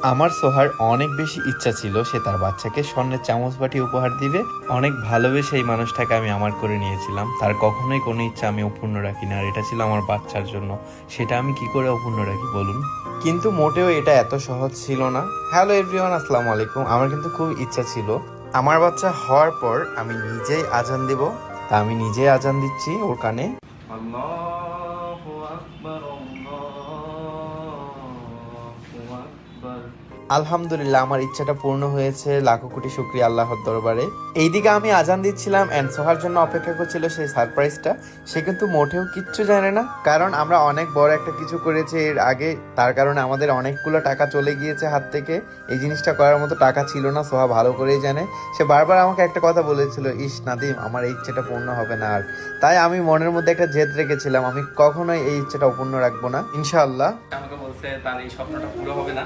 আমার সোহার অনেক বেশি ইচ্ছা ছিল সে তার বাচ্চাকে স্বর্ণের চামচ বাটি উপহার দিবে। অনেক ভালোবেসে এই মানুষটাকে আমি আমার করে নিয়েছিলাম। তার কখনোই কোনো ইচ্ছা আমি অপূর্ণ রাখি না, আর এটা ছিল আমার বাচ্চার জন্য। সেটা আমি কি করে অপূর্ণ রাখি বলুন? কিন্তু মোটেও এটা এত সহজ ছিল না। হ্যালো এভরিওয়ান, আসসালামু আলাইকুম। আমার কিন্তু খুব ইচ্ছা ছিল আমার বাচ্চা হওয়ার পর আমি নিজেই আজান দিব। তা আমি নিজেই আজান দিচ্ছি ওর কানে। আল্লাহু আকবার, আল্লাহু আকবার। আলহামদুলিল্লাহ, আমার ইচ্ছাটা পূর্ণ হয়েছে। লাখো কোটি শুকরিয়া আল্লাহর দরবারে। এইদিকে আমি আজান দিচ্ছিলাম এন্ড সোহার জন্য অপেক্ষা করছিল সেই সারপ্রাইজটা। সে কিন্তু মোটেও কিচ্ছু জানে না, কারণ আমরা অনেক বড় একটা কিছু করেছি এর আগে। তার কারণে আমাদের অনেকগুলো টাকা চলে গিয়েছে হাত থেকে। এই জিনিসটা করার মতো টাকা ছিল না, সোহা ভালো করেই জানে। সে বারবার আমাকে একটা কথা বলেছিল, ইস নাদিম, আমার এই ইচ্ছাটা পূর্ণ হবে না আর। তাই আমি মনের মধ্যে একটা জেদ রেখেছিলাম, আমি কখনোই এই ইচ্ছাটা অপূর্ণ রাখবো না, ইনশাআল্লাহ। আমাকে বলছে তার এই স্বপ্নটা পুরো হবে না,